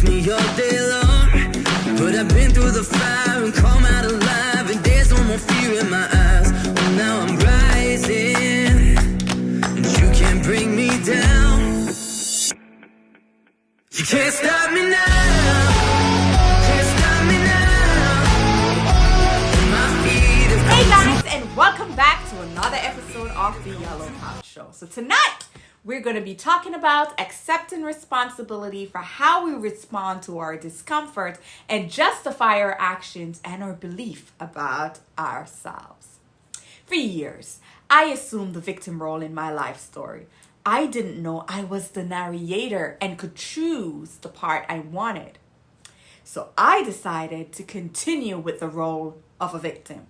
keeps me all day long. But I've been through the fire and come out alive, and there's no more fear in my eyes. Well, now I'm rising, and you can't bring me down. You can't stop me now. Can't stop me now. My feet have Hey come guys, and welcome back to another episode of the Yellow Couch Show. So tonight, we're going to be talking about accepting responsibility for how we respond to our discomfort and justify our actions and our belief about ourselves. For years, I assumed the victim role in my life story. I didn't know I was the narrator and could choose the part I wanted. So I decided to continue with the role of a victim.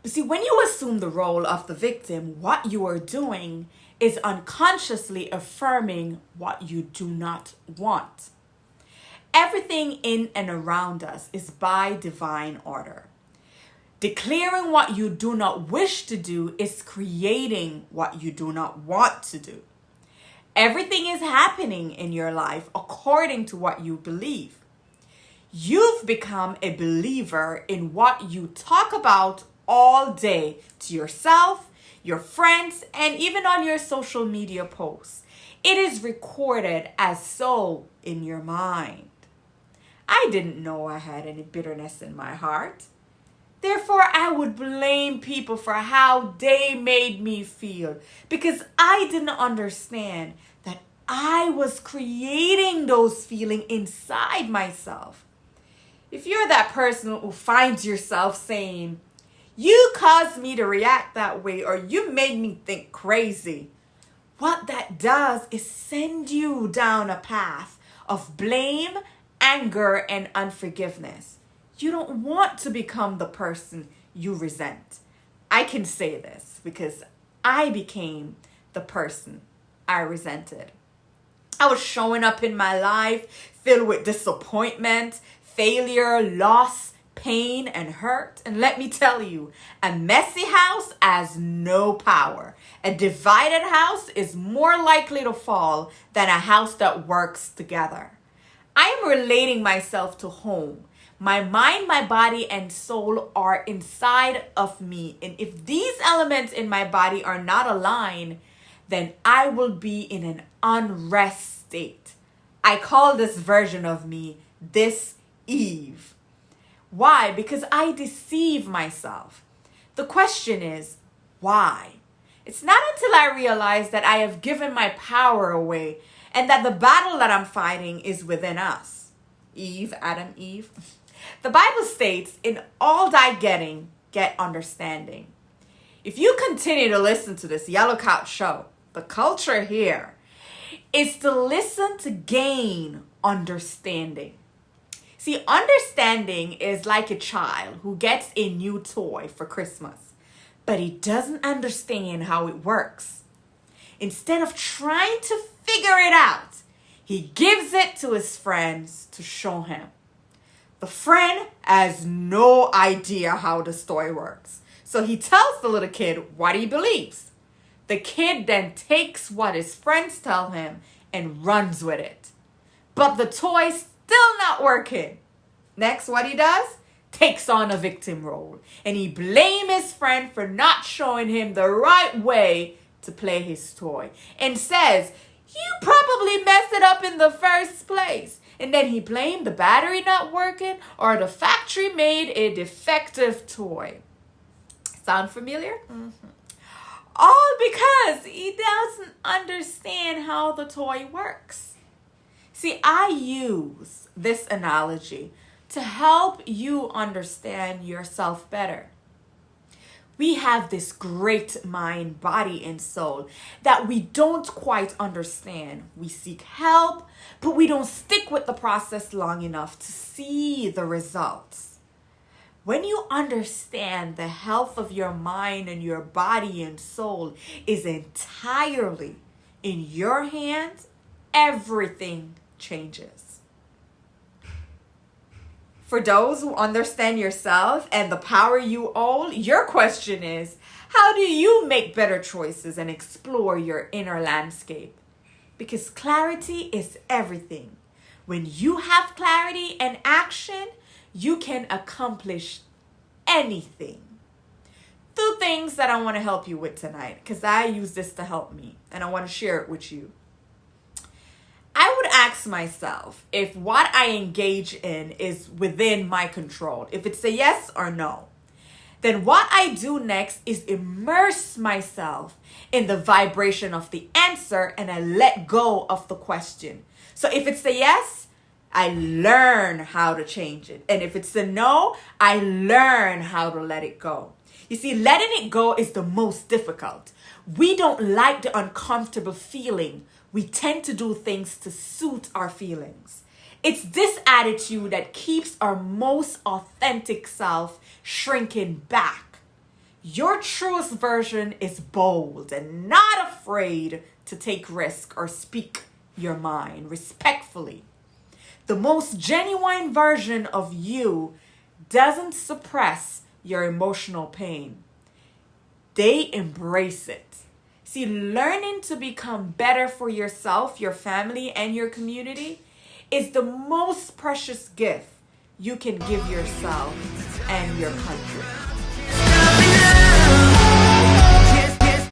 But see, when you assume the role of the victim, what you are doing is unconsciously affirming what you do not want. Everything in and around us is by divine order. Declaring what you do not wish to do is creating what you do not want to do. Everything is happening in your life according to what you believe. You've become a believer in what you talk about all day to yourself, your friends, and even on your social media posts. It is recorded as so in your mind. I didn't know I had any bitterness in my heart. Therefore, I would blame people for how they made me feel because I didn't understand that I was creating those feelings inside myself. If you're that person who finds yourself saying, "You caused me to react that way," or "You made me think crazy," what that does is send you down a path of blame, anger, and unforgiveness. You don't want to become the person you resent. I can say this because I became the person I resented. I was showing up in my life filled with disappointment, failure, loss, pain, and hurt. And let me tell you, a messy house has no power. A divided house is more likely to fall than a house that works together. I am relating myself to home. My mind, my body, and soul are inside of me. And if these elements in my body are not aligned, then I will be in an unrest state. I call this version of me dis-ease. Why? Because I deceive myself. The question is, why? It's not until I realize that I have given my power away and that the battle that I'm fighting is within us. Adam, Eve. The Bible states, "In all thy getting, get understanding." If you continue to listen to this Yellow Couch Show, the culture here is to listen to gain understanding. See, understanding is like a child who gets a new toy for Christmas, but he doesn't understand how it works. Instead of trying to figure it out, he gives it to his friends to show him. The friend has no idea how the toy works, so he tells the little kid what he believes. The kid then takes what his friends tell him and runs with it. But the toy's still not working. Next, what he does? Takes on a victim role. And he blames his friend for not showing him the right way to play his toy. And says, "You probably messed it up in the first place." And then he blamed the battery not working or the factory made a defective toy. Sound familiar? Mm-hmm. All because he doesn't understand how the toy works. See, I use this analogy to help you understand yourself better. We have this great mind, body, and soul that we don't quite understand. We seek help, but we don't stick with the process long enough to see the results. When you understand the health of your mind and your body and soul is entirely in your hands, everything changes. For those who understand yourself and the power you own, your question is, how do you make better choices and explore your inner landscape? Because clarity is everything. When you have clarity and action, you can accomplish anything. 2 things that I want to help you with tonight, because I use this to help me and I want to share it with you. I would ask myself if what I engage in is within my control, if it's a yes or no. Then what I do next is immerse myself in the vibration of the answer and I let go of the question. So if it's a yes, I learn how to change it. And if it's a no, I learn how to let it go. You see, letting it go is the most difficult. We don't like the uncomfortable feeling. We tend to do things to suit our feelings. It's this attitude that keeps our most authentic self shrinking back. Your truest version is bold and not afraid to take risk or speak your mind respectfully. The most genuine version of you doesn't suppress your emotional pain. They embrace it. See, learning to become better for yourself, your family, and your community is the most precious gift you can give yourself and your country.